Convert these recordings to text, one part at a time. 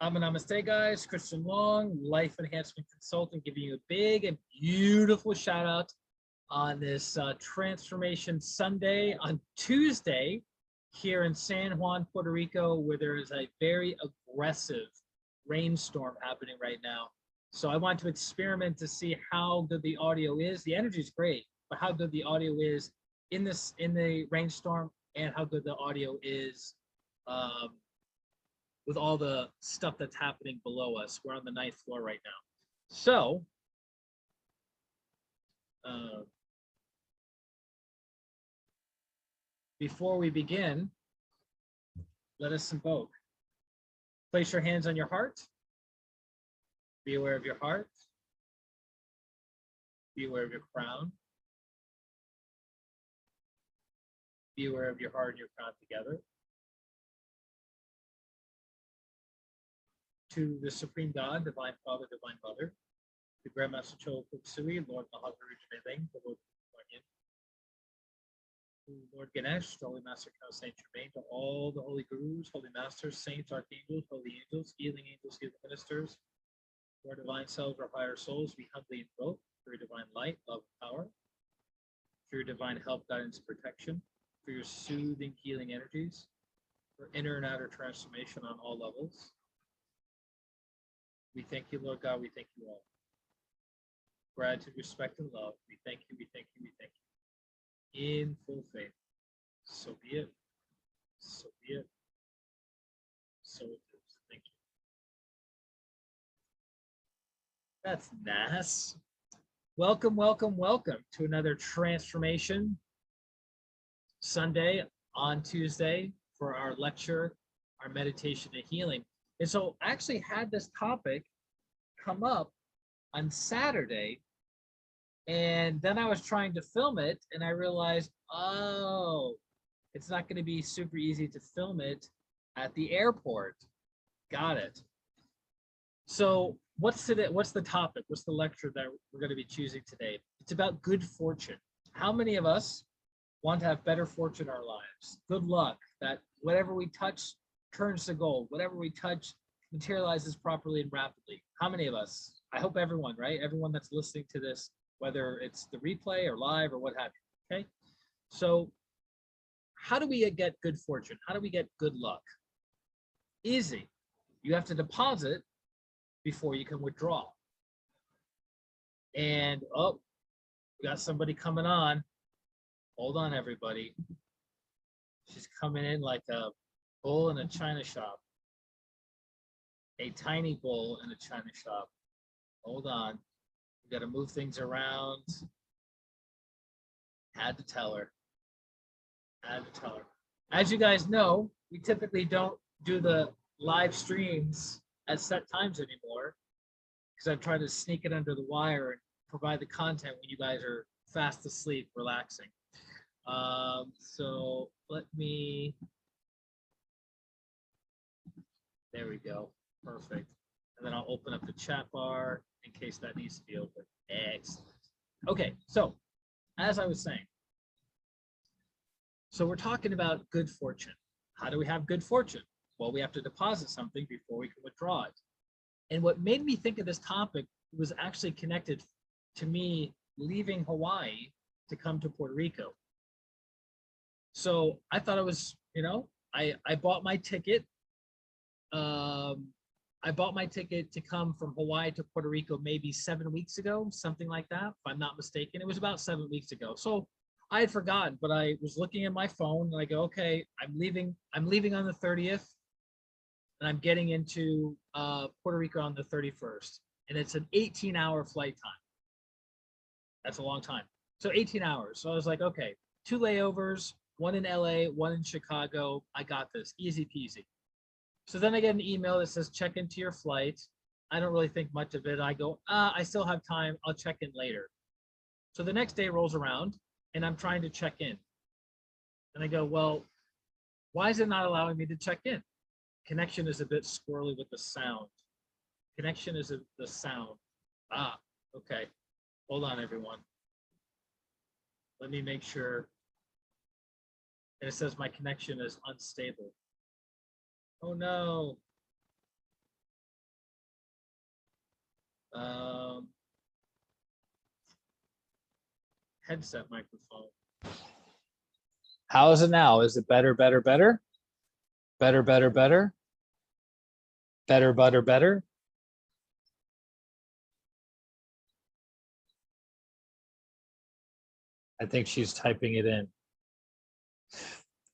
Namaste, guys. Christian Long, Life Enhancement Consultant, giving you a big and beautiful shout out on this Transformation Sunday on Tuesday here in San Juan, Puerto Rico, where there is a very aggressive rainstorm happening right now. So I want to experiment to see how good the audio is. The energy is great, but how good the audio is in the rainstorm, and how good the audio is with all the stuff that's happening below us. We're on the 9th floor right now. So, before we begin, let us invoke. Place your hands on your heart. Be aware of your heart. Be aware of your crown. Be aware of your heart and your crown together. To the Supreme God, Divine Father, Divine Mother, to Grandmaster Cho Kuksui, Lord Mahavira Jnei, the Lord Guardian, to Lord Ganesh, to Holy Master Count Saint Germain, to all the holy gurus, holy masters, saints, archangels, holy angels, healing ministers, to our divine selves, our higher souls, we humbly invoke for your divine light, love, power, for your divine help, guidance, protection, for your soothing, healing energies, for inner and outer transformation on all levels. We thank you, Lord God. We thank you all. Gratitude, respect, and love. We thank you, we thank you, we thank you. In full faith. So be it. So be it. So it is. Thank you. That's nice. Welcome, welcome, welcome to another Transformation Sunday on Tuesday for our lecture, our meditation and healing. And so I actually had this topic come up on Saturday, and then I was trying to film it, and I realized, oh, it's not going to be super easy to film it at the airport. Got it. So what's the topic? What's the lecture that we're going to be choosing today? It's about good fortune. How many of us want to have better fortune in our lives? Good luck, that whatever we touch turns to gold. Whatever we touch materializes properly and rapidly. How many of us? I hope everyone, right? Everyone that's listening to this, whether it's the replay or live or what have you, okay? So how do we get good fortune? How do we get good luck? Easy. You have to deposit before you can withdraw. And, oh, we got somebody coming on. Hold on, everybody. She's coming in like a bull in a china shop. A tiny bull in a china shop. Hold on. We got to move things around. Had to tell her. As you guys know, we typically don't do the live streams at set times anymore because I'm trying to sneak it under the wire and provide the content when you guys are fast asleep, relaxing. So let me. There we go. Perfect. And then I'll open up the chat bar in case that needs to be open. Excellent. Okay, so as I was saying, so we're talking about good fortune. How do we have good fortune? Well, we have to deposit something before we can withdraw it. And what made me think of this topic was actually connected to me leaving Hawaii to come to Puerto Rico. So I thought it was, I bought my ticket. I bought my ticket to come from Hawaii to Puerto Rico maybe 7 weeks ago, something like that, if I'm not mistaken. It was about 7 weeks ago. So I had forgotten, but I was looking at my phone and I go, okay, I'm leaving on the 30th and I'm getting into Puerto Rico on the 31st. And it's an 18-hour flight time. That's a long time. So 18 hours. So I was like, okay, 2 layovers, one in LA, one in Chicago. I got this, easy peasy. So then I get an email that says, check into your flight. I don't really think much of it. I go, I still have time. I'll check in later. So the next day rolls around and I'm trying to check in. And I go, well, why is it not allowing me to check in? Connection is a bit squirrely with the sound. Connection is the sound. Okay. Hold on, everyone. Let me make sure. And it says my connection is unstable. Oh no. Um, Headset microphone. How is it now? Is it better, better, better? Better, better, better? Better, better, better? I think she's typing it in.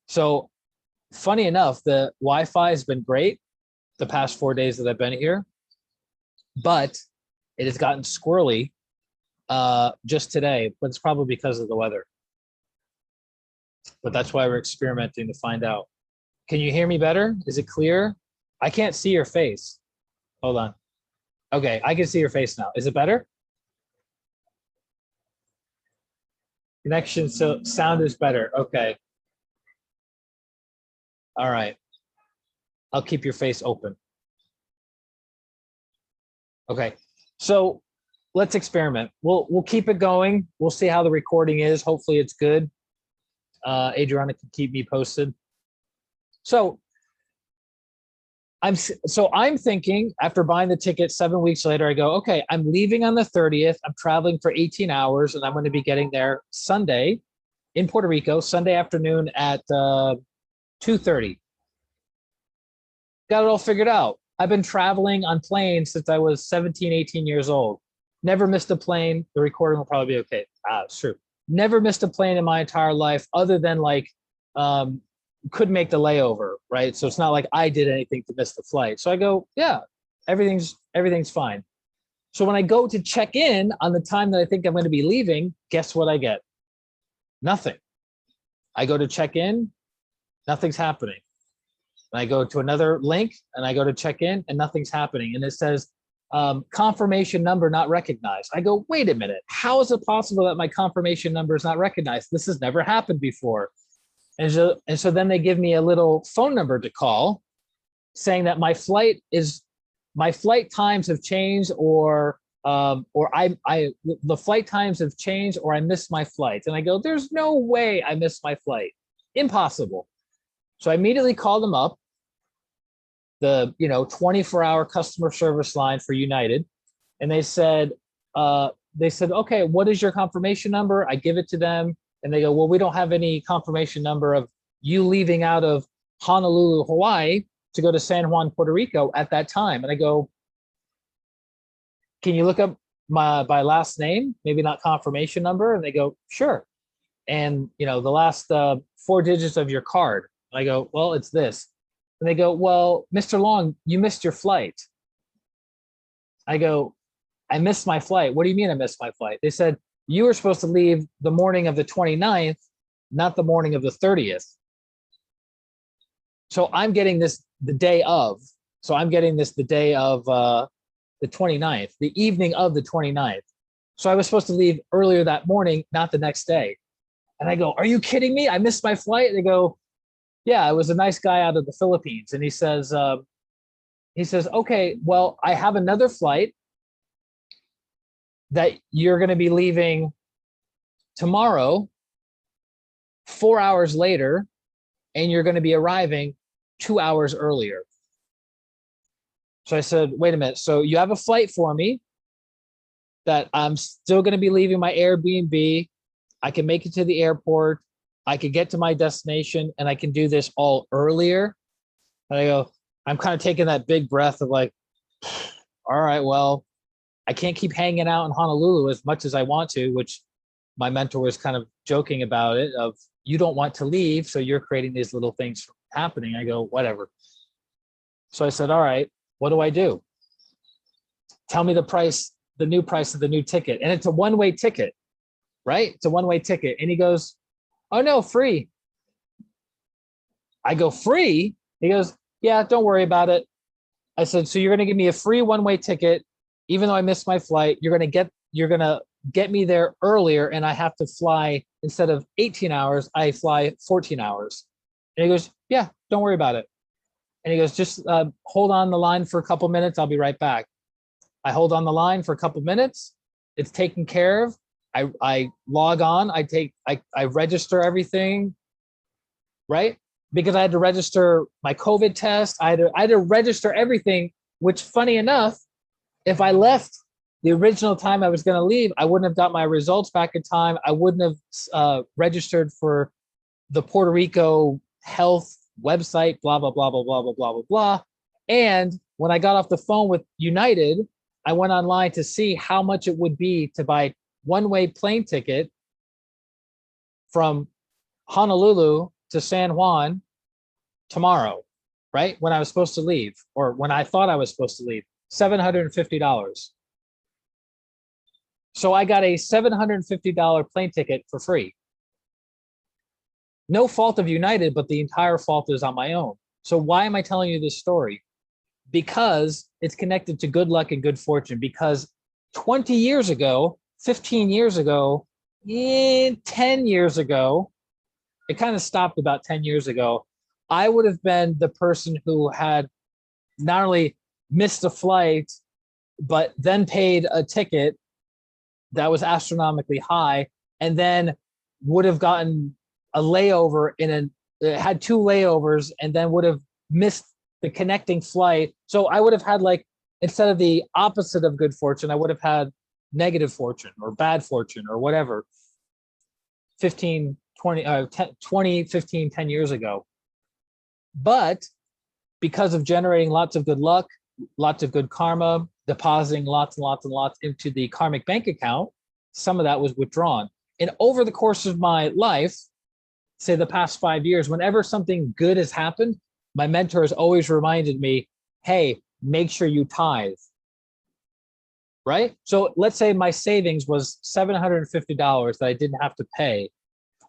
So funny enough, the Wi-Fi has been great the past 4 days that I've been here, but it has gotten squirrely just today, but it's probably because of the weather. But that's why we're experimenting to find out. Can you hear me better? Is it clear? I can't see your face. Hold on. Okay, I can see your face now. Is it better? Connection, so sound is better. Okay. All right. I'll keep your face open. Okay. So let's experiment. We'll keep it going. We'll see how the recording is. Hopefully it's good. Adriana can keep me posted. So I'm thinking after buying the ticket 7 weeks later, I go, okay, I'm leaving on the 30th. I'm traveling for 18 hours and I'm going to be getting there Sunday in Puerto Rico, Sunday afternoon at 2:30. Got it all figured out. I've been traveling on planes since I was 17, 18 years old. Never missed a plane. The recording will probably be okay. It's true. Never missed a plane in my entire life other than like couldn't make the layover, right? So it's not like I did anything to miss the flight. So I go, yeah, everything's fine. So when I go to check in on the time that I think I'm going to be leaving, guess what I get? Nothing. I go to check in, nothing's happening. And I go to another link and I go to check in and nothing's happening. And it says confirmation number not recognized. I go, wait a minute. How is it possible that my confirmation number is not recognized? This has never happened before. And so then they give me a little phone number to call saying that my flight times have changed or the flight times have changed or I missed my flight. And I go, there's no way I missed my flight. Impossible. So I immediately called them up, the 24-hour customer service line for United. And they said, okay, what is your confirmation number? I give it to them. And they go, well, we don't have any confirmation number of you leaving out of Honolulu, Hawaii to go to San Juan, Puerto Rico at that time. And I go, can you look up my last name? Maybe not confirmation number. And they go, sure. And, the last 4 digits of your card. And I go, well, it's this. And they go, well, Mr. Long, you missed your flight. I go, I missed my flight. What do you mean I missed my flight? They said, you were supposed to leave the morning of the 29th, not the morning of the 30th. So I'm getting this the day of. So I'm getting this the day of the 29th, the evening of the 29th. So I was supposed to leave earlier that morning, not the next day. And I go, are you kidding me? I missed my flight. And they go, yeah, it was a nice guy out of the Philippines. And he says, okay, well, I have another flight that you're going to be leaving tomorrow, 4 hours later, and you're going to be arriving 2 hours earlier. So I said, wait a minute. So you have a flight for me that I'm still going to be leaving my Airbnb. I can make it to the airport. I can get to my destination and I can do this all earlier. And I go, I'm kind of taking that big breath of like, all right, well, I can't keep hanging out in Honolulu as much as I want to, which my mentor was kind of joking about it of you don't want to leave. So you're creating these little things happening. I go, whatever. So I said, all right, what do I do? Tell me the price, the new price of the new ticket. And it's a one-way ticket, right? It's a one-way ticket. And he goes, oh no, free. I go, free? He goes, yeah, don't worry about it. I said, so you're going to give me a free one-way ticket. Even though I missed my flight, you're going to get me there earlier. And I have to fly instead of 18 hours, I fly 14 hours. And he goes, yeah, don't worry about it. And he goes, just hold on the line for a couple minutes. I'll be right back. I hold on the line for a couple minutes. It's taken care of. I log on. I register everything, right? Because I had to register my COVID test. I had to register everything, which funny enough, if I left the original time I was going to leave, I wouldn't have got my results back in time. I wouldn't have registered for the Puerto Rico health website, blah, blah, blah, blah, blah, blah, blah, blah, blah. And when I got off the phone with United, I went online to see how much it would be to buy one-way plane ticket from Honolulu to San Juan tomorrow, right? When I was supposed to leave, or when I thought I was supposed to leave, $750. So I got a $750 plane ticket for free. No fault of United, but the entire fault is on my own. So why am I telling you this story? Because it's connected to good luck and good fortune. Because 20 years ago, 15 years ago, 10 years ago, it kind of stopped about 10 years ago, I would have been the person who had not only missed a flight, but then paid a ticket that was astronomically high, and then would have gotten a layover had two layovers, and then would have missed the connecting flight. So I would have had, like, instead of the opposite of good fortune, I would have had negative fortune or bad fortune or whatever 15, 10 years ago. But because of generating lots of good luck, lots of good karma, depositing lots and lots and lots into the karmic bank account, some of that was withdrawn. And over the course of my life, say the past 5 years, whenever something good has happened, my mentor has always reminded me, hey, make sure you tithe, right? So let's say my savings was $750 that I didn't have to pay.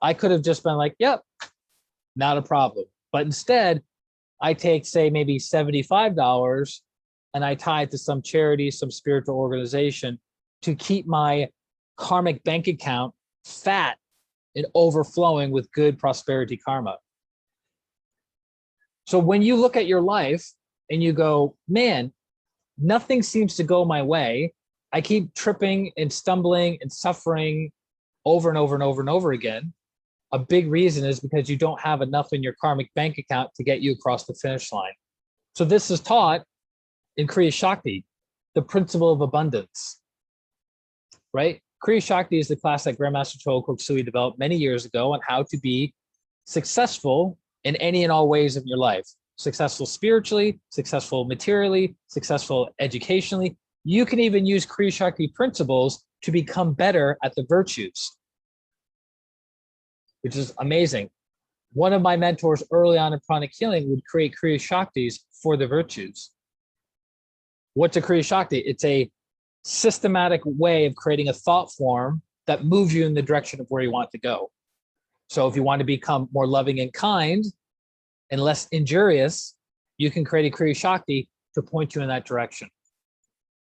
I could have just been like, yep, not a problem. But instead, I take, say, maybe $75 and I tie it to some charity, some spiritual organization to keep my karmic bank account fat and overflowing with good prosperity karma. So when you look at your life and you go, man, nothing seems to go my way. I keep tripping and stumbling and suffering over and over and over and over again. A big reason is because you don't have enough in your karmic bank account to get you across the finish line. So this is taught in Kriya Shakti, the principle of abundance, right? Kriya Shakti is the class that Grandmaster Chola Koksui developed many years ago on how to be successful in any and all ways of your life. Successful spiritually, successful materially, successful educationally. You can even use Kriya Shakti principles to become better at the virtues, which is amazing. One of my mentors early on in pranic healing would create Kriya Shaktis for the virtues. What's a Kriya Shakti? It's a systematic way of creating a thought form that moves you in the direction of where you want to go. So if you want to become more loving and kind and less injurious, you can create a Kriya Shakti to point you in that direction.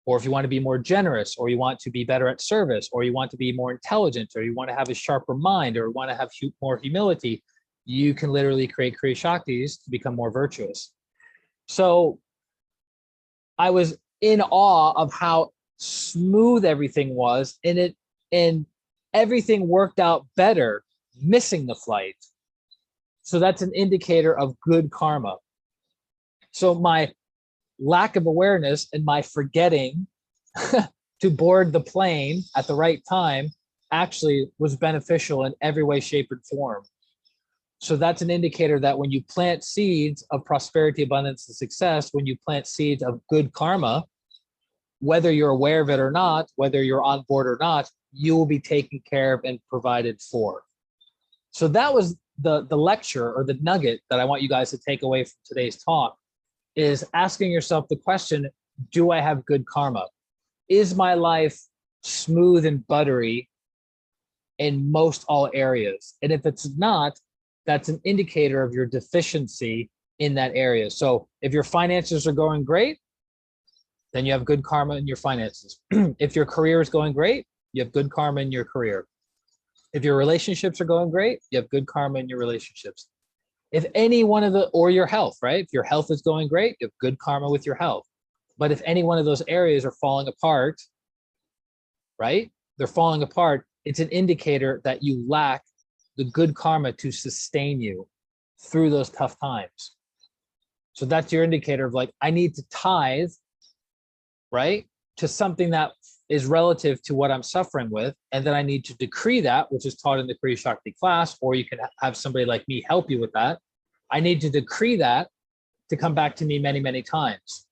Or if you want to be more generous, or you want to be better at service, or you want to be more intelligent, or you want to have a sharper mind, or want to have more humility, you can literally create Kriya Shaktis to become more virtuous. So I was in awe of how smooth everything was, and everything worked out better, missing the flight. So that's an indicator of good karma. So my lack of awareness and my forgetting to board the plane at the right time actually was beneficial in every way, shape, and form. So that's an indicator that when you plant seeds of prosperity, abundance, and success, when you plant seeds of good karma, whether you're aware of it or not, whether you're on board or not, you will be taken care of and provided for. So that was the lecture, or the nugget that I want you guys to take away from today's talk, is asking yourself the question, do I have good karma? Is my life smooth and buttery in most all areas? And if it's not, that's an indicator of your deficiency in that area. So if your finances are going great, then you have good karma in your finances. If your career is going great, you have good karma in your career. If your relationships are going great, you have good karma in your relationships. If any one of the, or your health, right? If your health is going great, you have good karma with your health. But if any one of those areas are falling apart, right? They're falling apart, it's an indicator that you lack the good karma to sustain you through those tough times. So that's your indicator of, like, I need to tithe, right, to something that is relative to what I'm suffering with. And then I need to decree that, which is taught in the Kriya Shakti class, or you can have somebody like me help you with that. I need to decree that to come back to me many, many times.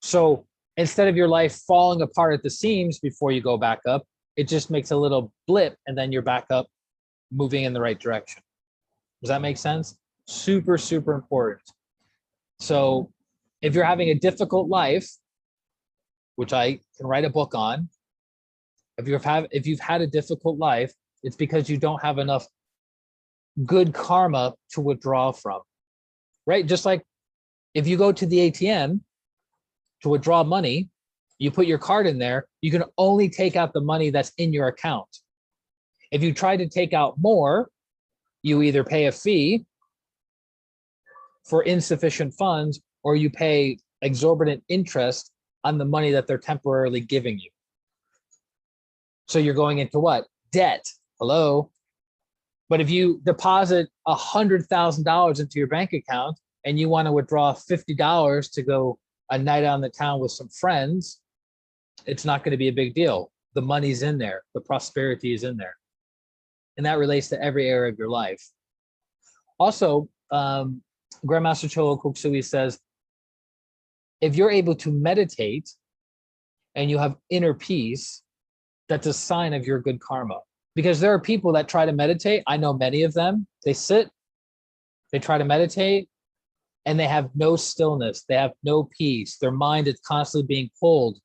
So instead of your life falling apart at the seams before you go back up, it just makes a little blip and then you're back up moving in the right direction. Does that make sense? Super, super important. So if you're having a difficult life, which I can write a book on, if you've had a difficult life, it's because you don't have enough good karma to withdraw from, right? Just like if you go to the ATM to withdraw money, you put your card in there, you can only take out the money that's in your account. If you try to take out more, you either pay a fee for insufficient funds or you pay exorbitant interest on the money that they're temporarily giving you. So you're going into what? Debt. Hello. But if you deposit $100,000 into your bank account and you want to withdraw $50 to go a night out in the town with some friends, it's not going to be a big deal. The money's in there. The prosperity is in there. And that relates to every area of your life. Also, Grandmaster Chola Koksui says, if you're able to meditate and you have inner peace, that's a sign of your good karma. Because there are people that try to meditate. I know many of them. They sit, they try to meditate, and they have no stillness. They have no peace. Their mind is constantly being pulled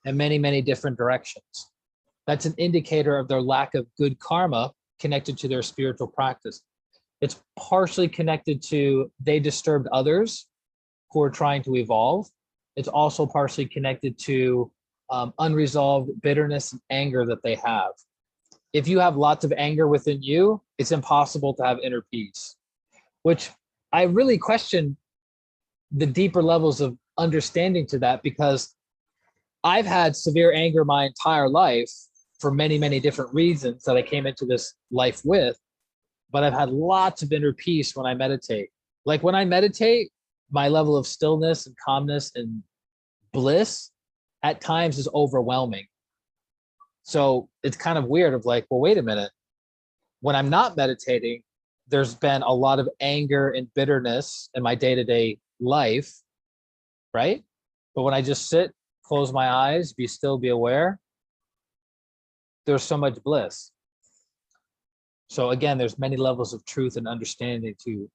in many, many different directions. That's an indicator of their lack of good karma connected to their spiritual practice. It's partially connected to they disturbed others who are trying to evolve. It's also partially connected to unresolved bitterness and anger that they have. If you have lots of anger within you, it's impossible to have inner peace, which I really question the deeper levels of understanding to that, because I've had severe anger my entire life for many, many different reasons that I came into this life with, but I've had lots of inner peace when I meditate. Like when I meditate, my level of stillness and calmness and bliss at times is overwhelming. So it's kind of weird of like, well, wait a minute. When I'm not meditating, there's been a lot of anger and bitterness in my day-to-day life, right? But when I just sit, close my eyes, be still, be aware, there's so much bliss. So again, there's many levels of truth and understanding to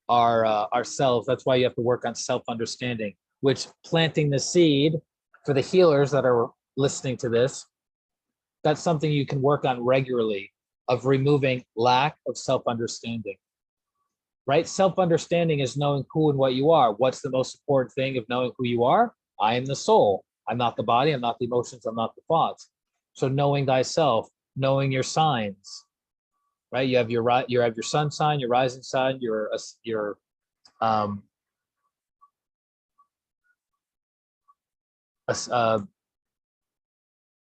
ourselves. That's why you have to work on self-understanding, which planting the seed for the healers that are listening to this, that's something you can work on regularly, of removing lack of self-understanding, right? Self-understanding is knowing who and what you are. What's the most important thing of knowing who you are? I am the soul. I'm not the body. I'm not the emotions. I'm not the thoughts. So knowing thyself, knowing your signs, right? You have your sun sign, your rising sign, your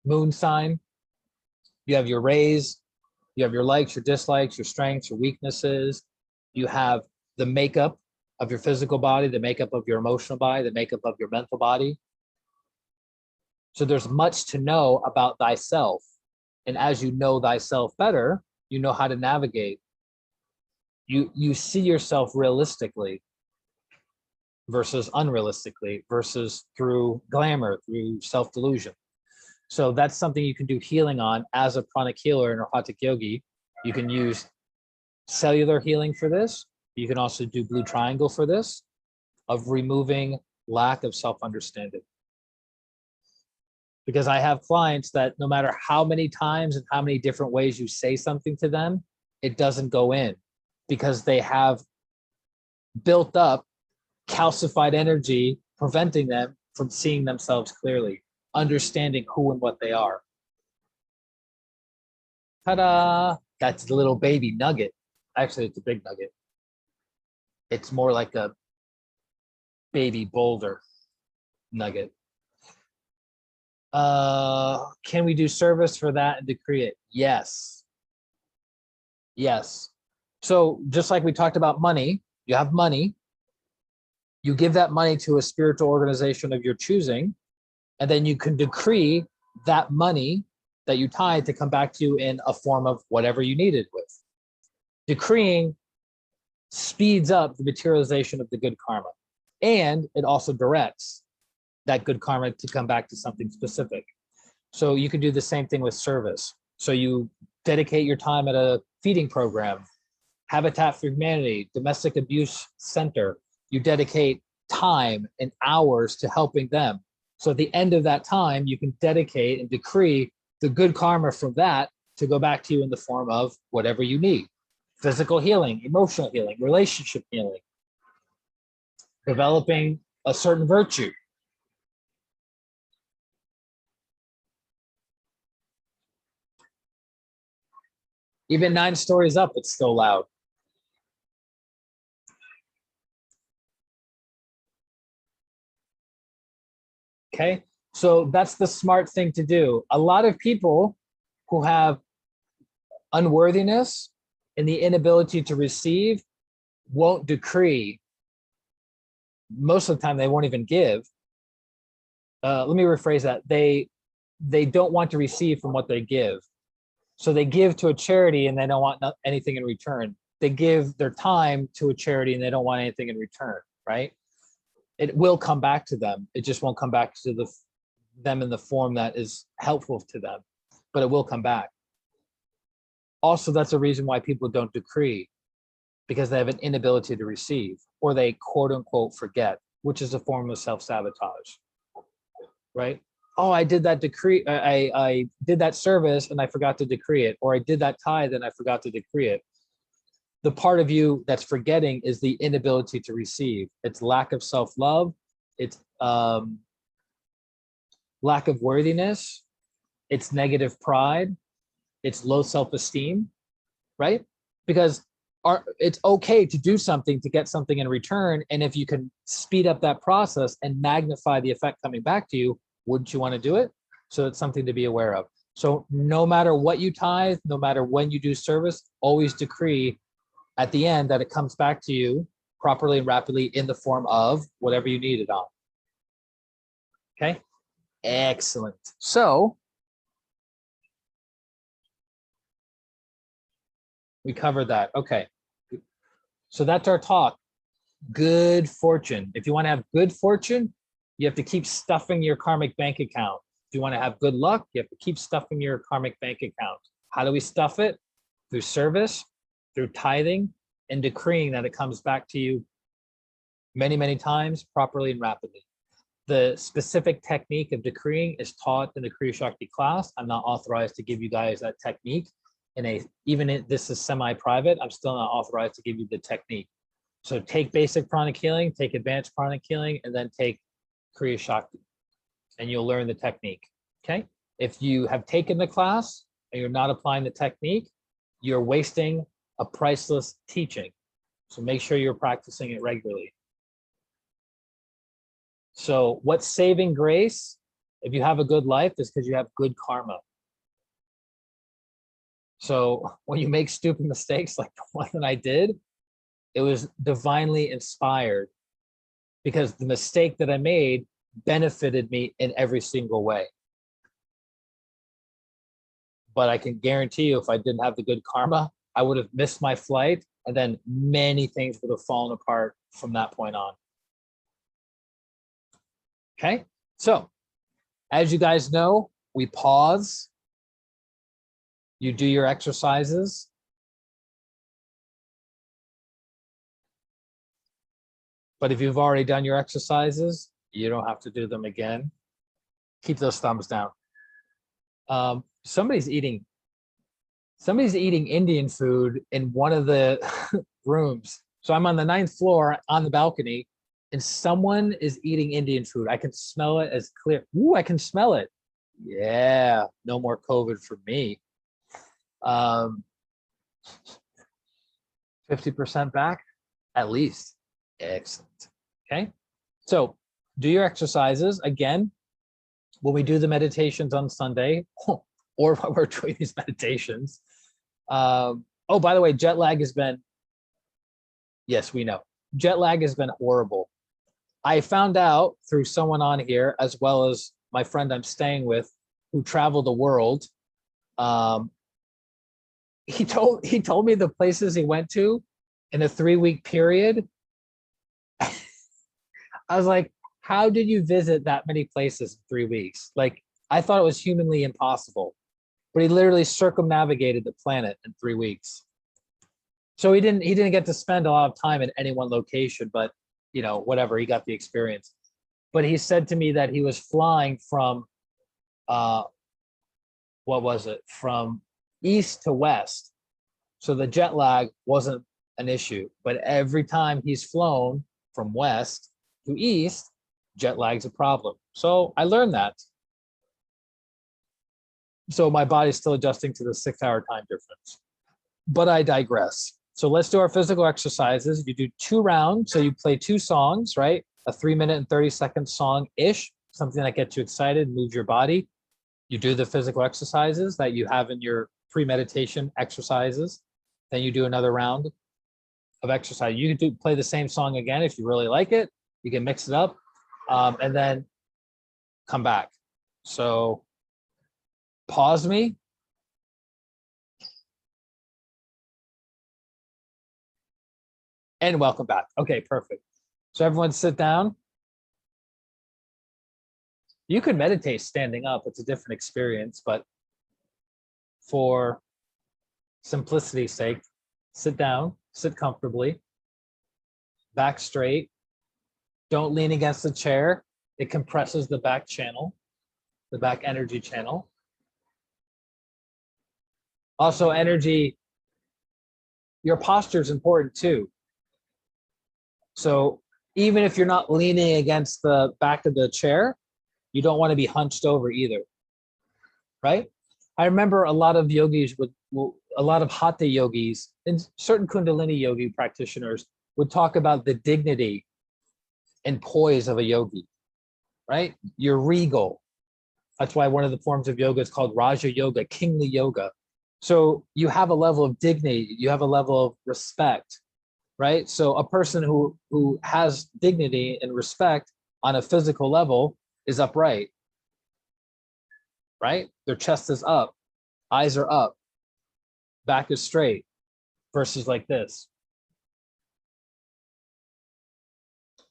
moon sign. You have your rays, you have your likes, your dislikes, your strengths, your weaknesses. You have the makeup of your physical body, the makeup of your emotional body, the makeup of your mental body. So there's much to know about thyself. And as you know thyself better, you know how to navigate. You see yourself realistically versus unrealistically, versus through glamour, through self-delusion. So that's something you can do healing on as a pranic healer and Arhatic yogi. You can use cellular healing for this. You can also do blue triangle for this, of removing lack of self-understanding. Because I have clients that no matter how many times and how many different ways you say something to them, it doesn't go in, because they have built up calcified energy preventing them from seeing themselves clearly, understanding who and what they are. Ta-da! That's the little baby nugget. Actually, it's a big nugget. It's more like a baby boulder nugget. Can we do service for that and decree it? Yes. Yes. So just like we talked about money, you have money, you give that money to a spiritual organization of your choosing, and then you can decree that money that you tied to come back to you in a form of whatever you needed with. Decreeing speeds up the materialization of the good karma, and it also directs that good karma to come back to something specific. So you can do the same thing with service. So you dedicate your time at a feeding program, Habitat for Humanity, domestic abuse center. You dedicate time and hours to helping them. So at the end of that time, you can dedicate and decree the good karma from that to go back to you in the form of whatever you need. Physical healing, emotional healing, relationship healing, developing a certain virtue. Even 9 stories up, it's still loud. Okay, so that's the smart thing to do. A lot of people who have unworthiness and the inability to receive won't decree. Most of the time, they won't even give. Let me rephrase that. They don't want to receive from what they give. So they give to a charity and they don't want anything in return. They give their time to a charity and they don't want anything in return, right? It will come back to them. It just won't come back to them in the form that is helpful to them, but it will come back. Also, that's a reason why people don't decree, because they have an inability to receive, or they quote unquote forget, which is a form of self-sabotage, right? Oh, I did that decree, I did that service and I forgot to decree it, or I did that tithe and I forgot to decree it. The part of you that's forgetting is the inability to receive. It's lack of self-love. It's lack of worthiness. It's negative pride. It's low self-esteem, right? Because it's okay to do something to get something in return. And if you can speed up that process and magnify the effect coming back to you, wouldn't you want to do it? So it's something to be aware of. So no matter what you tithe, no matter when you do service, always decree at the end that it comes back to you properly and rapidly in the form of whatever you need it on. Okay, excellent. So we covered that. Okay, so that's our talk. Good fortune. If you want to have good fortune, you have to keep stuffing your karmic bank account. If you want to have good luck, you have to keep stuffing your karmic bank account. How do we stuff it? Through service, through tithing, and decreeing that it comes back to you many, many times, properly and rapidly. The specific technique of decreeing is taught in the Kriya Shakti class. I'm not authorized to give you guys that technique. Even if this is semi-private, I'm still not authorized to give you the technique. So take basic pranic healing, take advanced pranic healing, and then take Kriya Shakti, and you'll learn the technique, okay? If you have taken the class and you're not applying the technique, you're wasting a priceless teaching. So make sure you're practicing it regularly. So what's saving grace? If you have a good life, is because you have good karma. So when you make stupid mistakes like the one that I did, it was divinely inspired, because the mistake that I made benefited me in every single way. But I can guarantee you, if I didn't have the good karma, I would have missed my flight, and then many things would have fallen apart from that point on. Okay, so as you guys know, we pause. You do your exercises. But if you've already done your exercises, you don't have to do them again. Keep those thumbs down. Somebody's eating Indian food in one of the rooms. So I'm on the 9th floor on the balcony, and someone is eating Indian food. I can smell it as clear. Ooh, I can smell it. Yeah, no more COVID for me. 50% back, at least. Excellent. Okay, so do your exercises. Again, when we do the meditations on Sunday, or while we're doing these meditations. Oh, by the way, jet lag has been, yes, we know. Jet lag has been horrible. I found out through someone on here, as well as my friend I'm staying with, who traveled the world. He told me the places he went to in a 3-week period. I was like, how did you visit that many places in 3 weeks? Like, I thought it was humanly impossible, but he literally circumnavigated the planet in 3 weeks. So he didn't get to spend a lot of time in any one location, but you know, whatever, he got the experience. But he said to me that he was flying from what was it? From east to west. So the jet lag wasn't an issue, but every time he's flown from west to east, jet lag's a problem. So I learned that. So my body's still adjusting to the 6-hour time difference. But I digress. So let's do our physical exercises. You do 2 rounds. So you play 2 songs, right? A 3-minute and 30-second song-ish, something that gets you excited, moves your body. You do the physical exercises that you have in your pre-meditation exercises. Then you do another round of exercise. You can play the same song again if you really like it. You can mix it up and then come back. So pause me. And welcome back. Okay, perfect. So everyone sit down. You can meditate standing up. It's a different experience, but for simplicity's sake, sit down, sit comfortably, back straight. Don't lean against the chair. It compresses the back channel, the back energy channel. Also, energy, your posture is important too. So even if you're not leaning against the back of the chair, you don't want to be hunched over either, right? I remember a lot of yogis a lot of hatha yogis and certain kundalini yogi practitioners would talk about the dignity and poise of a yogi, right? You're regal. That's why one of the forms of yoga is called Raja Yoga, kingly yoga. So you have a level of dignity, you have a level of respect, right? So a person who has dignity and respect on a physical level is upright, right? Their chest is up, eyes are up, back is straight, versus like this,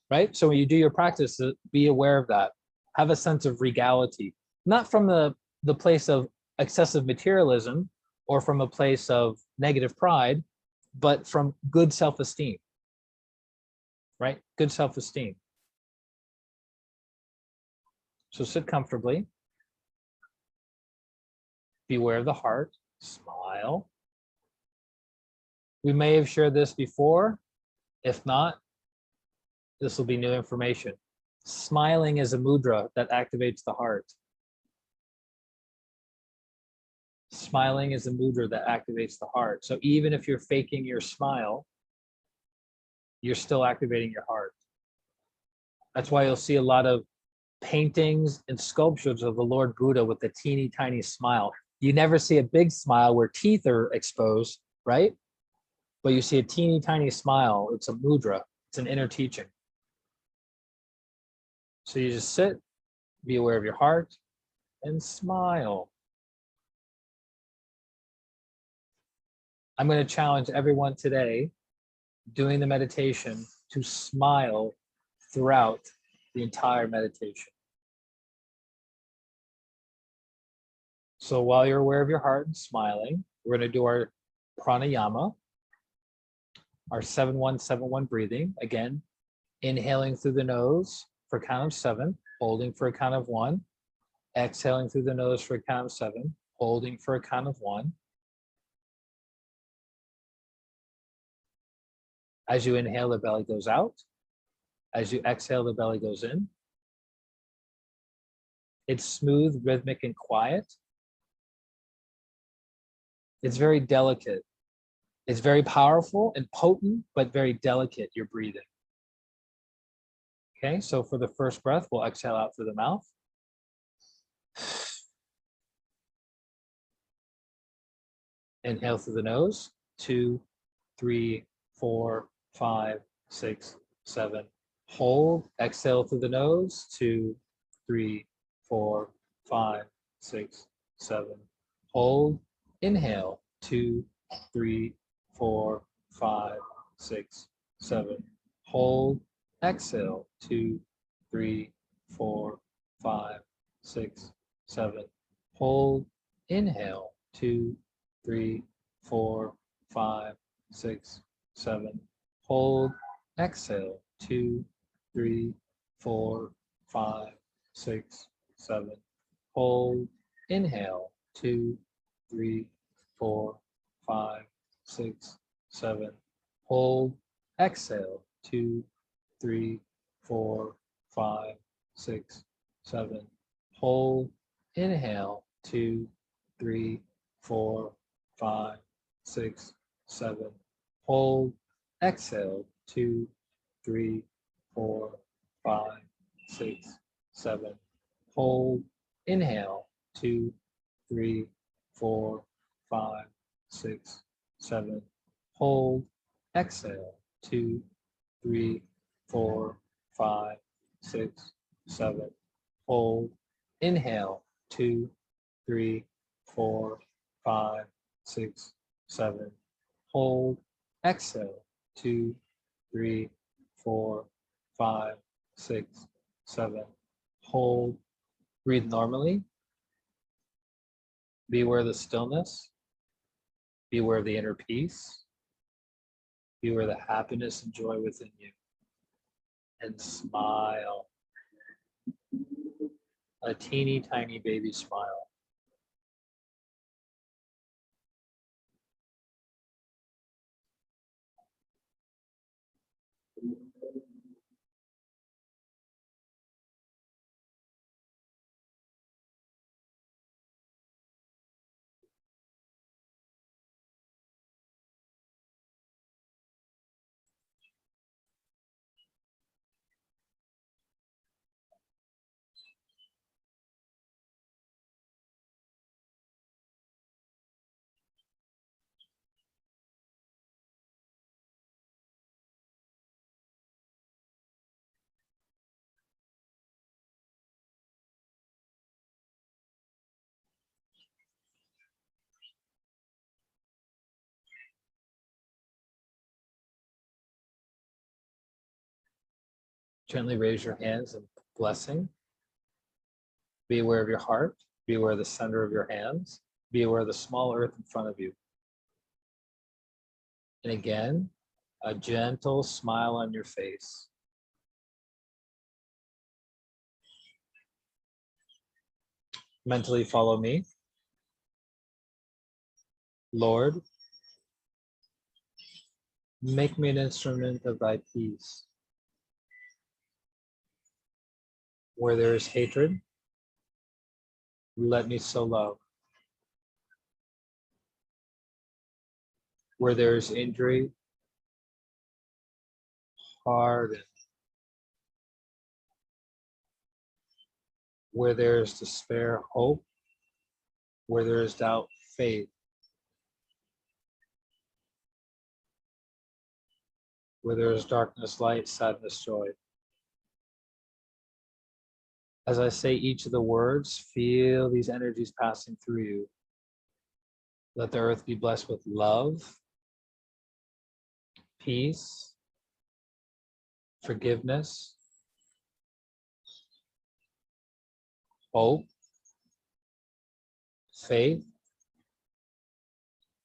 right? So when you do your practice, be aware of that. Have a sense of regality, not from the place of excessive materialism or from a place of negative pride, but from good self-esteem, right? Good self-esteem. So sit comfortably. Beware of the heart. Smile. We may have shared this before. If not, this will be new information. Smiling is a mudra that activates the heart. Smiling is a mudra that activates the heart. So even if you're faking your smile, you're still activating your heart. That's why you'll see a lot of paintings and sculptures of the Lord Buddha with a teeny tiny smile. You never see a big smile where teeth are exposed, right? But you see a teeny tiny smile. It's a mudra. It's an inner teaching. So you just sit, be aware of your heart, and smile. I'm going to challenge everyone today doing the meditation to smile throughout the entire meditation. So while you're aware of your heart and smiling, we're going to do our pranayama, our 7-1-7-1 breathing. Again, inhaling through the nose for a count of 7, holding for a count of 1, exhaling through the nose for a count of 7, holding for a count of 1. As you inhale, the belly goes out. As you exhale, the belly goes in. It's smooth, rhythmic, and quiet. It's very delicate. It's very powerful and potent, but very delicate, your breathing. Okay, so for the first breath, we'll exhale out through the mouth. Inhale through the nose. 2, 3, 4, 5, 6, 7. Hold. Exhale through the nose. 2, 3, 4, 5, 6, 7. Hold. Inhale. 2, 3, 4, 5, 6, 7. Hold. Exhale. 2, 3, 4, 5, 6, 7. Hold. Inhale. 2, 3, 4, 5, 6, 7. Hold. Exhale. 2, 3, 4, 5, 6, 7. Hold. Inhale. 2, 3, 4, 5, 6, 7. Hold. Exhale. 2, 3, 4, 5, 6, 7. Hold. Inhale. 2, 3, 4, 5, 6, 7. Hold. Exhale. 2, 3, 4, 5, 6, 7. Hold. Inhale. 2, 3, 4, 5, 6, 7. Hold. Exhale. 2, 3, 4, 5, 6, 7. Hold. Inhale. 2, 3, 4, 5, 6, 7. Hold. Exhale. 2, 3, 4, 5, 6, 7. Hold. Breathe normally. Be aware of the stillness. Be aware of the inner peace. Be aware of the happiness and joy within you. And smile. A teeny tiny baby smile. Gently raise your hands in blessing. Be aware of your heart. Be aware of the center of your hands. Be aware of the small earth in front of you. And again, a gentle smile on your face. Mentally follow me. Lord, make me an instrument of thy peace. Where there is hatred, let me sow love. Where there is injury, pardon. Where there is despair, hope. Where there is doubt, faith. Where there is darkness, light, sadness, joy. As I say each of the words, feel these energies passing through you. Let the earth be blessed with love, peace, forgiveness, hope, faith,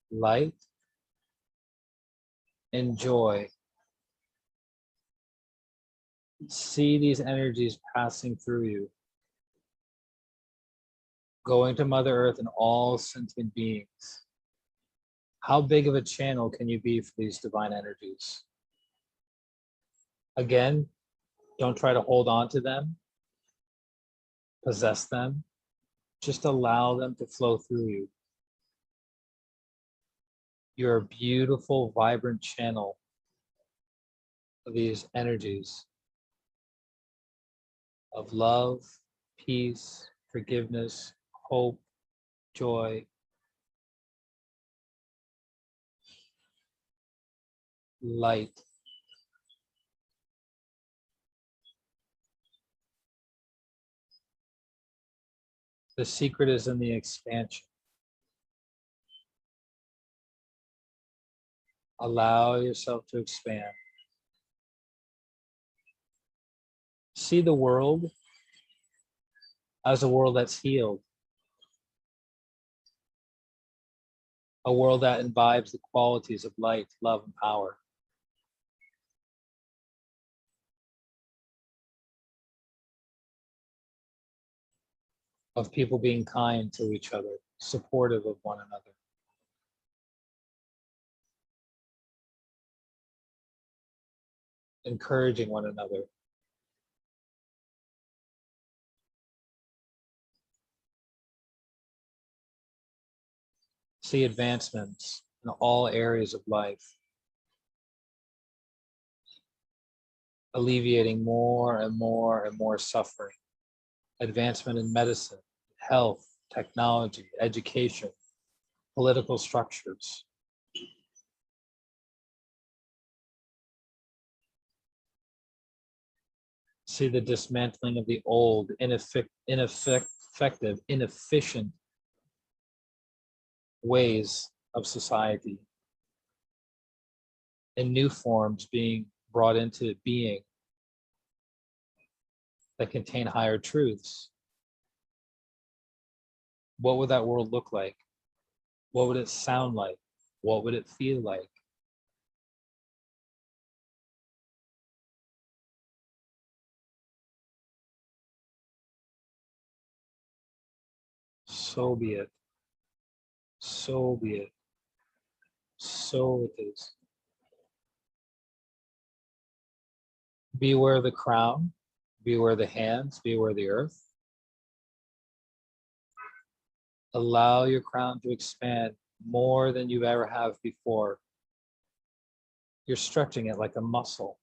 light, and joy. See these energies passing through you, going to Mother Earth and all sentient beings. How big of a channel can you be for these divine energies? Again, don't try to hold on to them, possess them. Just allow them to flow through you. You're a beautiful, vibrant channel of these energies of love, peace, forgiveness, hope, joy, light. The secret is in the expansion. Allow yourself to expand. See the world as a world that's healed, a world that imbibes the qualities of light, love, and power. Of people being kind to each other, supportive of one another. Encouraging one another. See advancements in all areas of life, alleviating more and more and more suffering. Advancement in medicine, health, technology, education, political structures. See the dismantling of the old, ineffective, inefficient ways of society, and new forms being brought into being that contain higher truths. What would that world look like? What would it sound like? What would it feel like? So be it. So be it. So it is. Beware the crown, beware the hands, beware the earth. Allow your crown to expand more than you ever have before. You're stretching it like a muscle.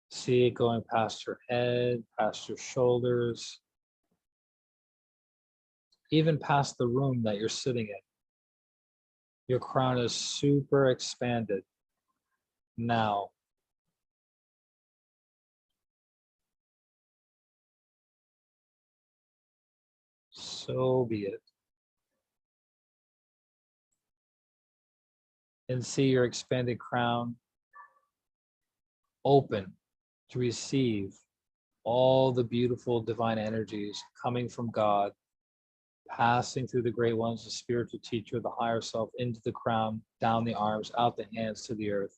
See it going past your head, past your shoulders, even past the room that you're sitting in. Your crown is super expanded now. So be it. And see your expanded crown open to receive all the beautiful divine energies coming from God, passing through the great ones, the spiritual teacher, the higher self, into the crown, down the arms, out the hands to the earth.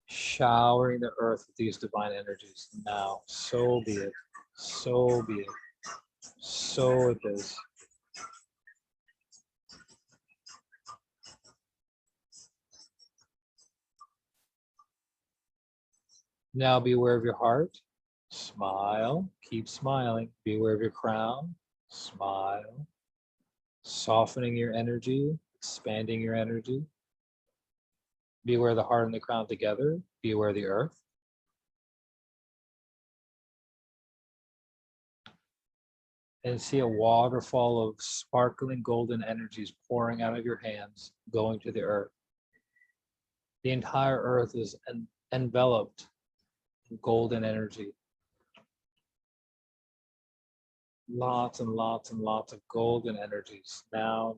Showering the earth with these divine energies now. So be it. So be it. So it is. Now be aware of your heart. Smile. Keep smiling. Be aware of your crown. Smile. Softening your energy, expanding your energy. Be aware of the heart and the crown together. Be aware of the earth. And see a waterfall of sparkling golden energies pouring out of your hands, going to the earth. The entire earth is enveloped in golden energy. Lots and lots and lots of golden energies. Now.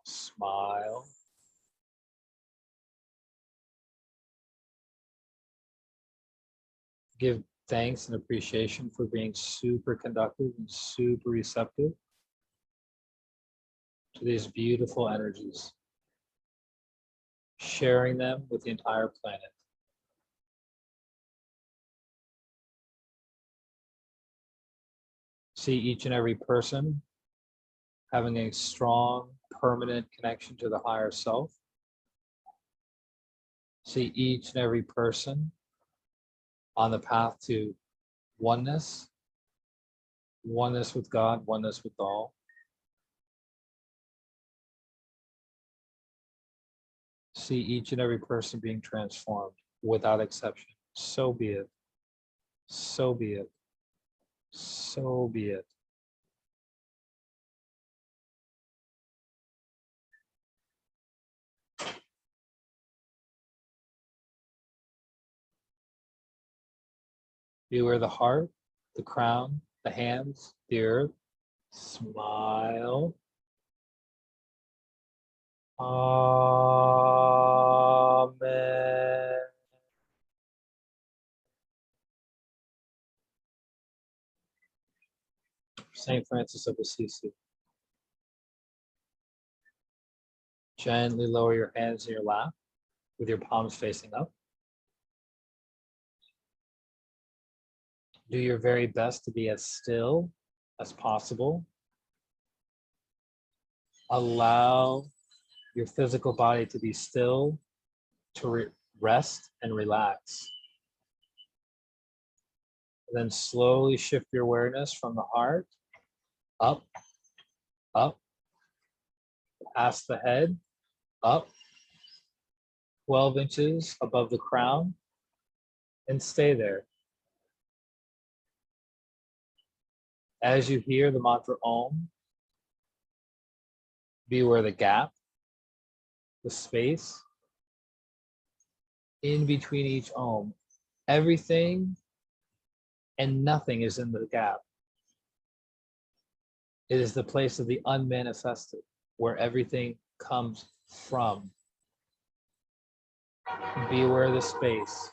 Smile. Give thanks and appreciation for being super conductive and super receptive to these beautiful energies, sharing them with the entire planet. See each and every person having a strong, permanent connection to the higher self. See each and every person on the path to oneness, oneness with God, oneness with all. See each and every person being transformed without exception. So be it. So be it. So be it. Beware the heart, the crown, the hands, the earth. Smile. Amen. Saint Francis of Assisi. Gently lower your hands in your lap with your palms facing up. Do your very best to be as still as possible. Allow your physical body to be still, to rest and relax. And then slowly shift your awareness from the heart up, up, past the head, up, 12 inches above the crown, and stay there. As you hear the mantra Om, be aware the gap, the space in between each Om. Everything and nothing is in the gap. It is the place of the unmanifested, where everything comes from. Be aware of the space,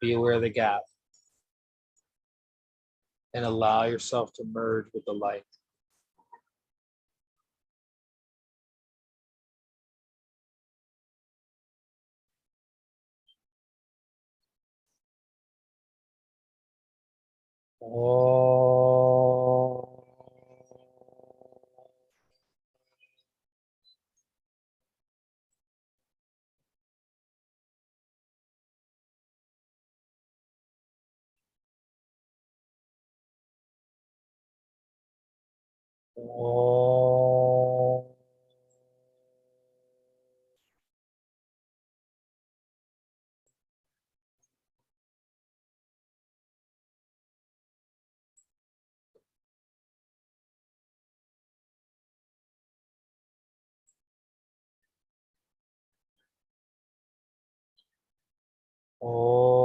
be aware of the gap, and allow yourself to merge with the light. Oh. Oh. Oh.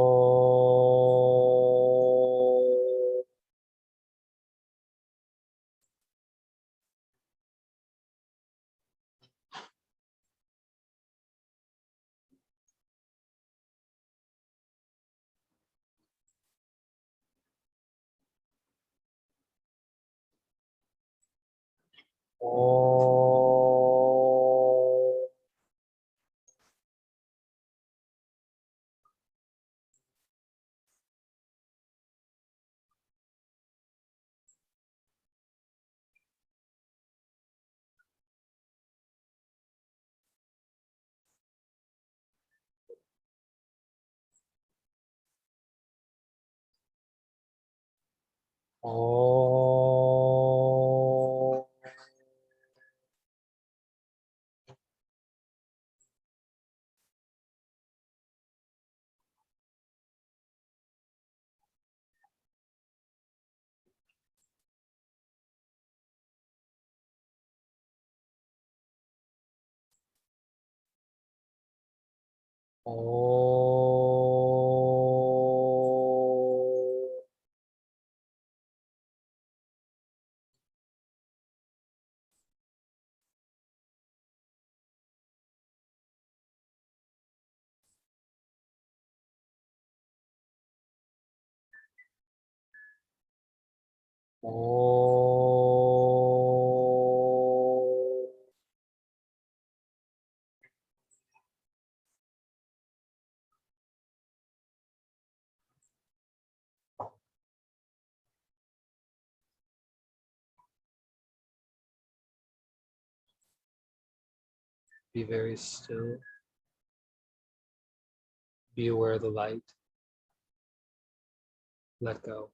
Oh. Oh. Oh. Oh. Be very still. Be aware of the light. Let go.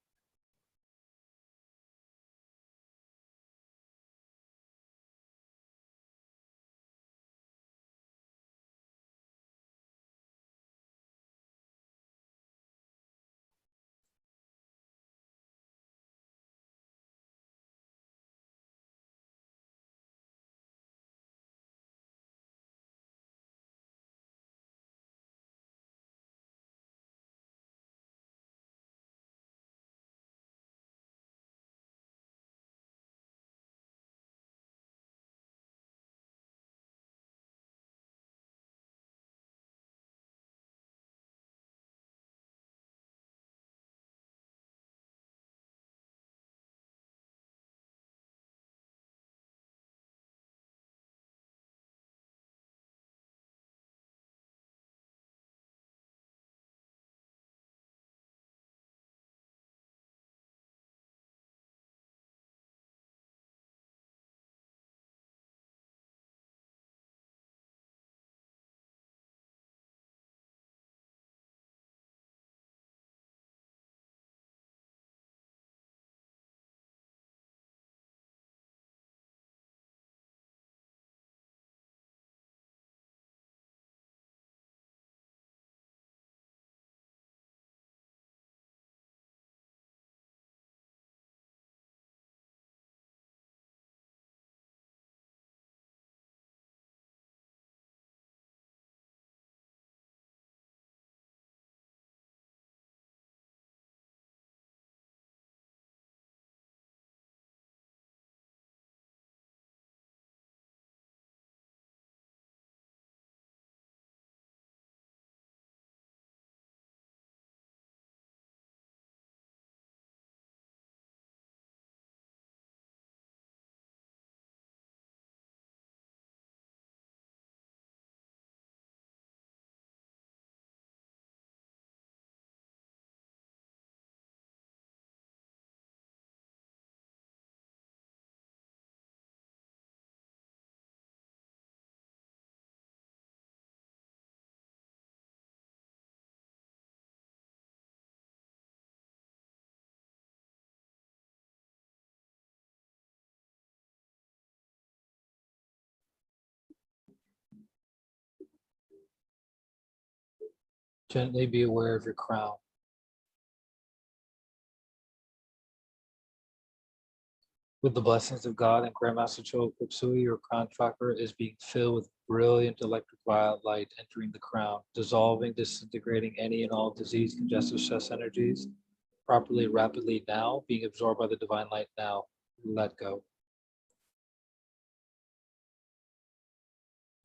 Gently be aware of your crown. With the blessings of God and Grandmaster Cho Kutsu, your crown chakra is being filled with brilliant electric violet light entering the crown, dissolving, disintegrating any and all disease, congestive stress energies, properly, rapidly now, being absorbed by the divine light now. Let go.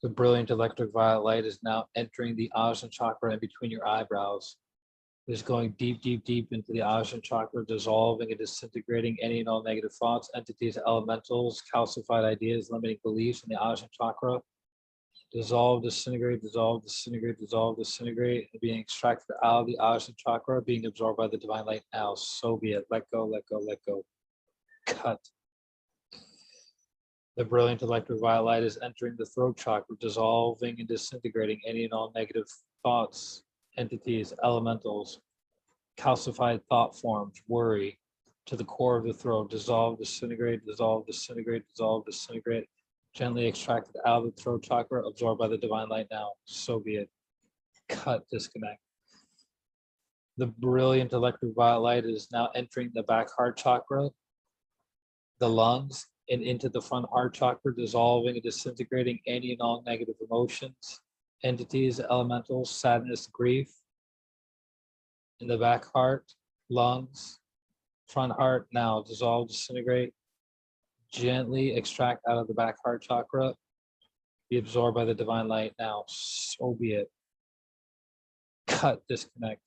The brilliant electric violet light is now entering the Ajna chakra in between your eyebrows. It is going deep, deep, deep into the Ajna chakra, dissolving and disintegrating any and all negative thoughts, entities, elementals, calcified ideas, limiting beliefs in the Ajna chakra. Dissolve, disintegrate, dissolve, disintegrate, dissolve, disintegrate, and being extracted out of the Ajna chakra, being absorbed by the divine light now. So be it. Let go, let go, let go. Cut. The brilliant electric violet light is entering the throat chakra, dissolving and disintegrating any and all negative thoughts, entities, elementals, calcified thought forms, worry, to the core of the throat. Dissolve, disintegrate, dissolve, disintegrate, dissolve, disintegrate. Gently extracted out of the throat chakra, absorbed by the divine light now. So be it. Cut, disconnect. The brilliant electric violet light is now entering the back heart chakra, the lungs, and into the front heart chakra, dissolving and disintegrating any and all negative emotions, entities, elementals, sadness, grief. In the back heart, lungs, front heart, now dissolve, disintegrate, gently extract out of the back heart chakra, be absorbed by the divine light now. So be it. Cut, disconnect.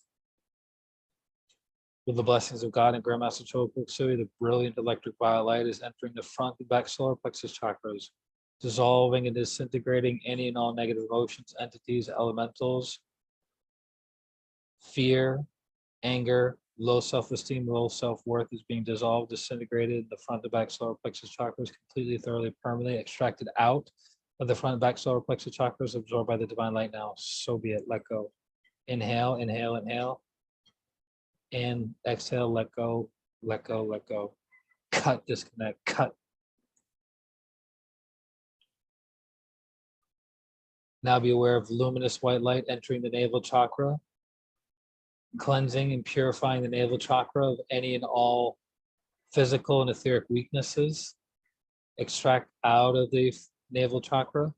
With the blessings of God and Grandmaster Chogo Sui, the brilliant electric violet light is entering the front and back solar plexus chakras, dissolving and disintegrating any and all negative emotions, entities, elementals, fear, anger, low self-esteem, low self-worth is being dissolved, disintegrated in the front and back solar plexus chakras, completely, thoroughly, permanently extracted out of the front and back solar plexus chakras, absorbed by the divine light now. So be it. Let go. Inhale, inhale, inhale. And exhale, let go, let go, let go. Cut, disconnect, cut. Now be aware of luminous white light entering the navel chakra, cleansing and purifying the navel chakra of any and all physical and etheric weaknesses. Extract out of the navel chakra.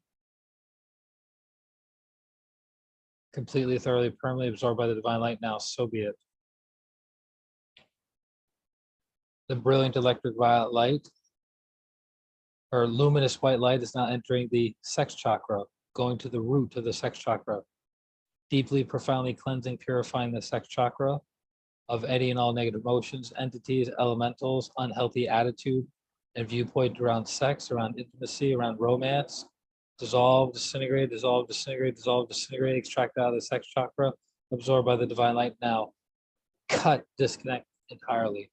Completely, thoroughly, permanently absorbed by the divine light now. So be it. The brilliant electric violet light or luminous white light is now entering the sex chakra, going to the root of the sex chakra, deeply, profoundly cleansing, purifying the sex chakra of any and all negative emotions, entities, elementals, unhealthy attitude and viewpoint around sex, around intimacy, around romance. Dissolve, disintegrate, dissolve, disintegrate, dissolve, disintegrate, extract out of the sex chakra, absorbed by the divine light now. Cut, disconnect entirely.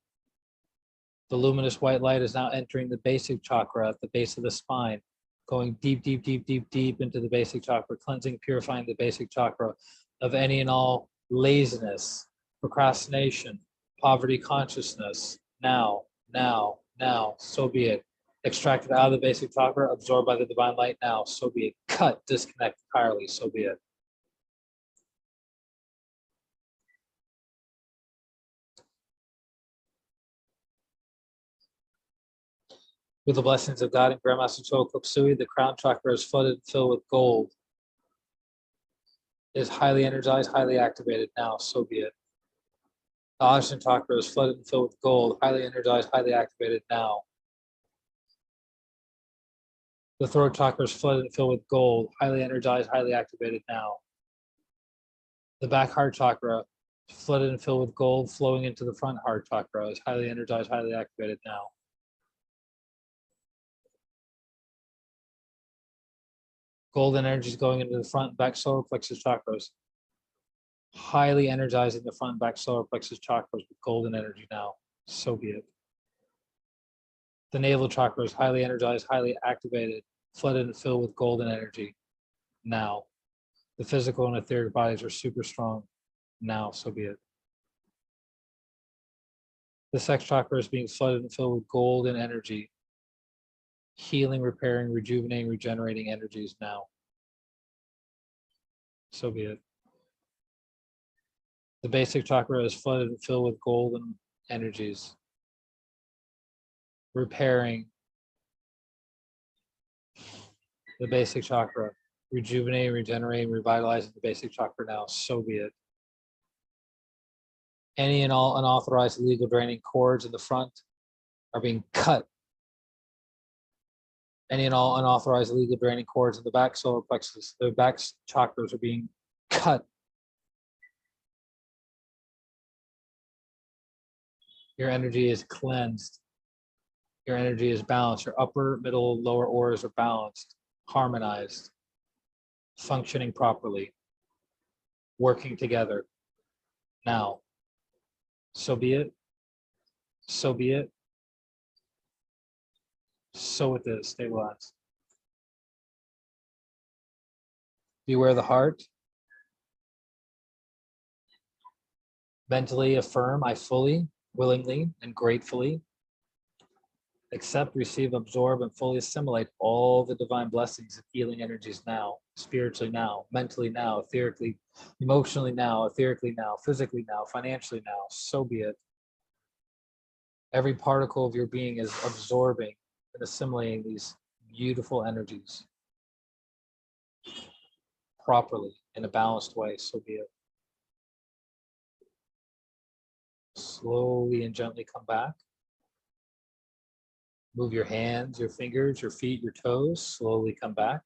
The luminous white light is now entering the basic chakra at the base of the spine, going deep, deep, deep, deep, deep into the basic chakra, cleansing, purifying the basic chakra of any and all laziness, procrastination, poverty consciousness. Now, now, now, so be it. Extracted out of the basic chakra, absorbed by the divine light now, so be it. Cut, disconnect entirely, so be it. With the blessings of God and Grandmaster Chogo Sui, the crown chakra is flooded and filled with gold. It is highly energized, highly activated now, so be it. The Ajna chakra is flooded and filled with gold, highly energized, highly activated now. The throat chakra is flooded and filled with gold, highly energized, highly activated now. The back heart chakra is flooded and filled with gold, flowing into the front heart chakra, is highly energized, highly activated now. Golden energy is going into the front and back solar plexus chakras, highly energizing the front and back solar plexus chakras with golden energy now. So be it. The navel chakra is highly energized, highly activated, flooded and filled with golden energy now. The physical and etheric bodies are super strong now. So be it. The sex chakra is being flooded and filled with golden energy, healing, repairing, rejuvenating, regenerating energies now. So be it. The basic chakra is flooded and filled with golden energies, repairing the basic chakra, rejuvenating, regenerating, revitalizing the basic chakra now. So be it. Any and all unauthorized illegal draining cords in the front are being cut. Any and all unauthorized illegal draining cords in the back solar plexus, the back chakras are being cut. Your energy is cleansed. Your energy is balanced. Your upper, middle, lower auras are balanced, harmonized, functioning properly, working together. Now, so be it. So be it. So it is. Stabilize. Beware the heart. Mentally affirm, I fully, willingly, and gratefully accept, receive, absorb, and fully assimilate all the divine blessings and healing energies now, spiritually now, mentally now, etherically, emotionally now, etherically now, physically now, financially now. So be it. Every particle of your being is absorbing and assimilating these beautiful energies properly in a balanced way. So be it. Slowly and gently come back. Move your hands, your fingers, your feet, your toes. Slowly come back.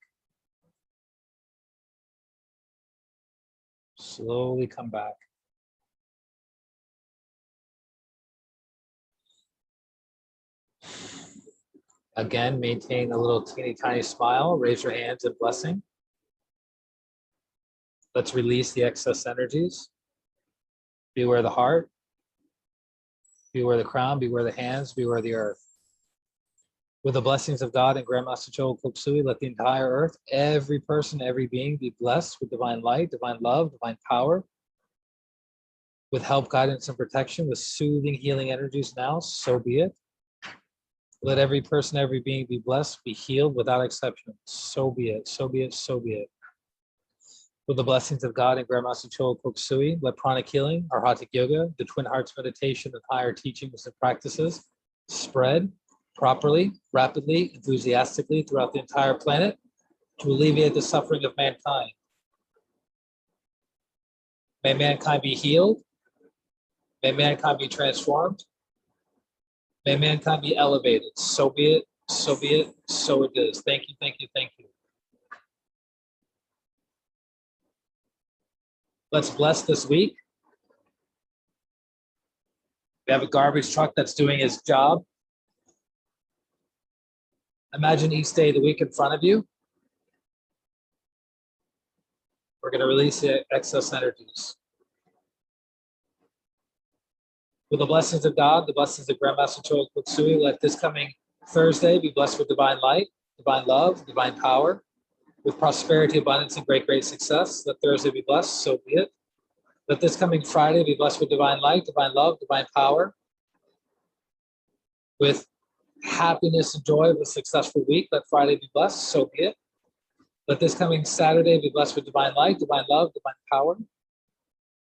Slowly come back. Again, maintain a little teeny tiny smile. Raise your hands in blessing. Let's release the excess energies. Beware the heart. Beware the crown. Beware the hands. Beware the earth. With the blessings of God and Grandmaster Chogo Koksui, let the entire earth, every person, every being be blessed with divine light, divine love, divine power, with help, guidance, and protection, with soothing, healing energies now. So be it. Let every person, every being be blessed, be healed without exception. So be it. So be it. So be it. With the blessings of God and Grandmaster Chogo Koksui, let pranic healing, Arhatic yoga, the twin hearts meditation, and higher teachings and practices spread properly, rapidly, enthusiastically throughout the entire planet to alleviate the suffering of mankind. May mankind be healed. May mankind be transformed. May mankind be elevated. So be it. So be it. So it is. Thank you. Thank you. Thank you. Let's bless this week. We have a garbage truck that's doing its job. Imagine each day of the week in front of you. We're going to release the excess energies. With the blessings of God, the blessings of Grandmaster Chogo Koksui, let this coming Thursday be blessed with divine light, divine love, divine power, with prosperity, abundance, and great, great success. Let Thursday be blessed, so be it. Let this coming Friday be blessed with divine light, divine love, divine power, with happiness and joy of a successful week. Let Friday be blessed, so be it. Let this coming Saturday be blessed with divine light, divine love, divine power.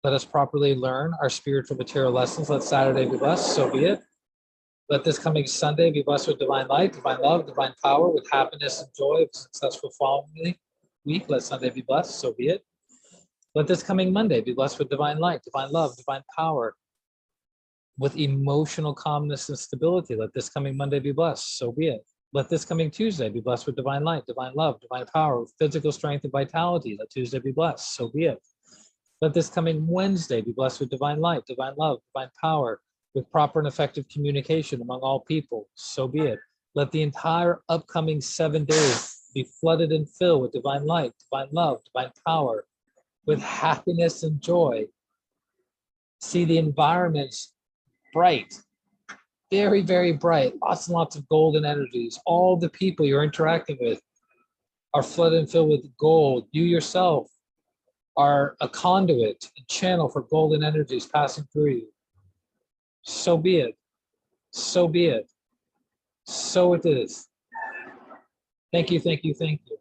Let us properly learn our spiritual material lessons. Let Saturday be blessed, so be it. Let this coming Sunday be blessed with divine light, divine love, divine power, with happiness and joy of a successful following week. Let Sunday be blessed, so be it. Let this coming Monday be blessed with divine light, divine love, divine power, with emotional calmness and stability. Let this coming Monday be blessed, so be it. Let this coming Tuesday be blessed with divine light, divine love, divine power, with physical strength and vitality. Let Tuesday be blessed, so be it. Let this coming Wednesday be blessed with divine light, divine love, divine power, with proper and effective communication among all people. So be it. Let the entire upcoming 7 days be flooded and filled with divine light, divine love, divine power, with happiness and joy. See the environments bright, very, very bright, lots and lots of golden energies. All the people you're interacting with are flooded and filled with gold. You yourself are a conduit and channel for golden energies passing through you. So be it. So be it. So it is. Thank you, thank you, thank you.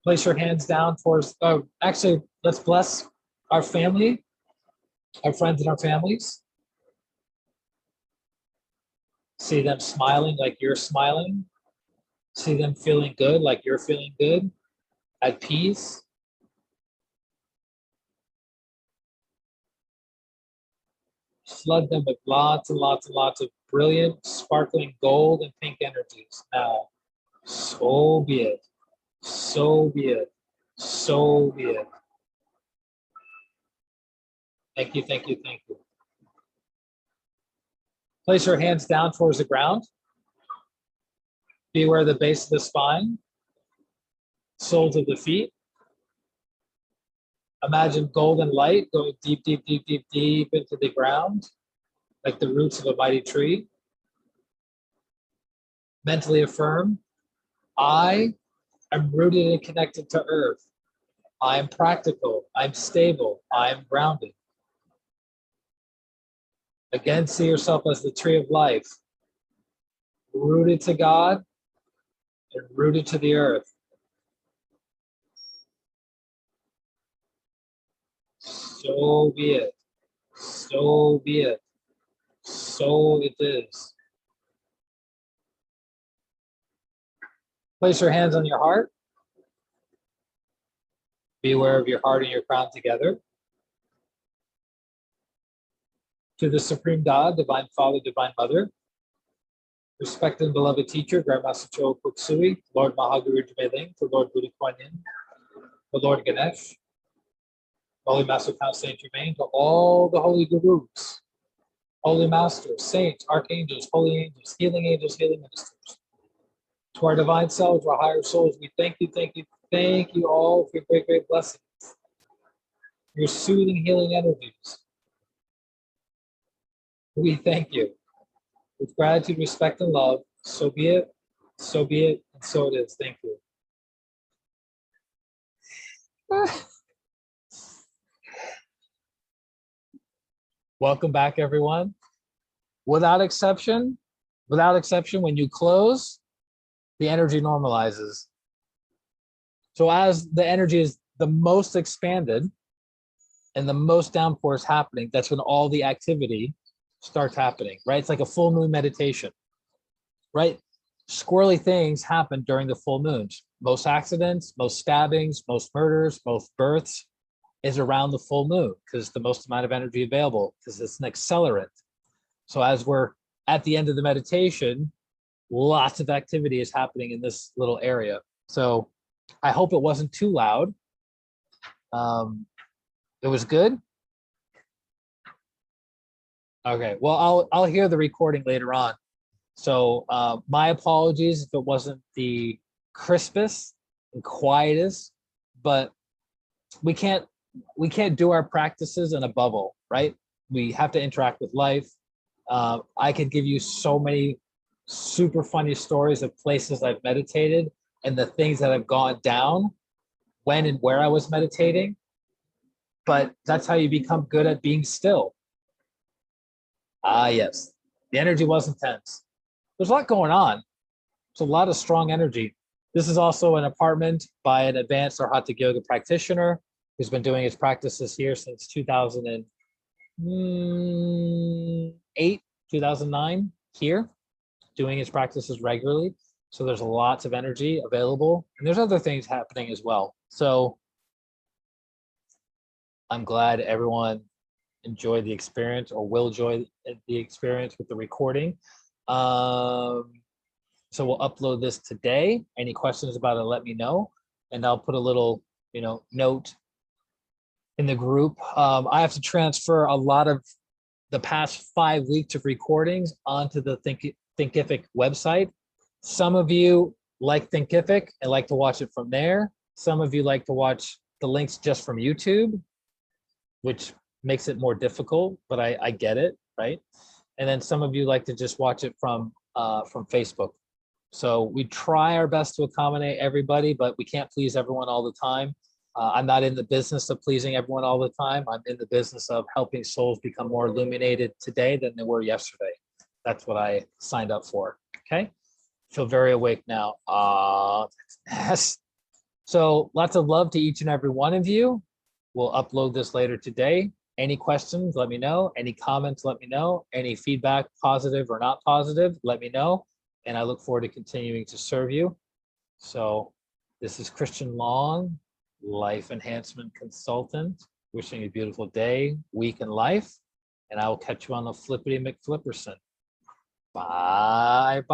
Place your hands down towards, actually, let's bless our family, our friends and our families. See them smiling like you're smiling. See them feeling good like you're feeling good, at peace. Flood them with lots and lots and lots of brilliant, sparkling gold and pink energies. Now, so be it. So be it. So be it. Thank you, thank you, thank you. Place your hands down towards the ground. Be aware of the base of the spine, soles of the feet. Imagine golden light going deep, deep, deep, deep, deep into the ground, like the roots of a mighty tree. Mentally affirm, I am rooted and connected to earth. I am practical. I'm stable. I am grounded. Again, see yourself as the tree of life, rooted to God and rooted to the earth. So be it. So be it. So it is. Place your hands on your heart. Be aware of your heart and your crown together. To the Supreme God, Divine Father, Divine Mother, respected and beloved teacher, Grandmaster Cho Kuksui, Lord Mahaguru Jmeling, the Lord Buddha Kuan Yin, the Lord Ganesh, Holy Master Count Saint Germain, to all the holy gurus, holy masters, saints, archangels, holy angels, healing ministers, to our divine selves, our higher souls, we thank you all for your great, great blessings, your soothing, healing energies. We thank you. With gratitude, respect, and love, so be it, and so it is. Thank you. Welcome back, everyone. Without exception, when you close, the energy normalizes. So as the energy is the most expanded and the most downpour is happening, that's when all the activity starts happening, right? It's like a full moon meditation, right? Squirrely things happen during the full moons. Most accidents, most stabbings, most murders, most births is around the full moon because it's the most amount of energy available because it's an accelerant. So as we're at the end of the meditation, lots of activity is happening in this little area. So I hope it wasn't too loud. It was good. Okay, well, I'll hear the recording later on. So my apologies if it wasn't the crispest and quietest, but we can't do our practices in a bubble, right? We have to interact with life. I could give you so many super funny stories of places I've meditated and the things that have gone down when and where I was meditating, but that's how you become good at being still. Ah, yes. The energy was intense. There's a lot going on. There's a lot of strong energy. This is also an apartment by an advanced Arhatic yoga practitioner who's been doing his practices here since 2008, 2009 here, doing his practices regularly. So there's lots of energy available and there's other things happening as well. So I'm glad everyone enjoyed the experience or will enjoy the experience with the recording. So we'll upload this today. Any questions about it, let me know. And I'll put a little, note in the group. I have to transfer a lot of the past 5 weeks of recordings onto the Thinkific website. Some of you like Thinkific and like to watch it from there. Some of you like to watch the links just from YouTube, which makes it more difficult, but I get it, right? And then some of you like to just watch it from Facebook. So we try our best to accommodate everybody, but we can't please everyone all the time. I'm not in the business of pleasing everyone all the time. I'm in the business of helping souls become more illuminated today than they were yesterday. That's what I signed up for, okay? Feel very awake now. Yes. So lots of love to each and every one of you. We'll upload this later today. Any questions, let me know. Any comments, let me know. Any feedback, positive or not positive, let me know. And I look forward to continuing to serve you. So this is Christian Long, Life Enhancement Consultant, wishing you a beautiful day, week, and life. And I will catch you on the Flippity McFlipperson. Bye-bye.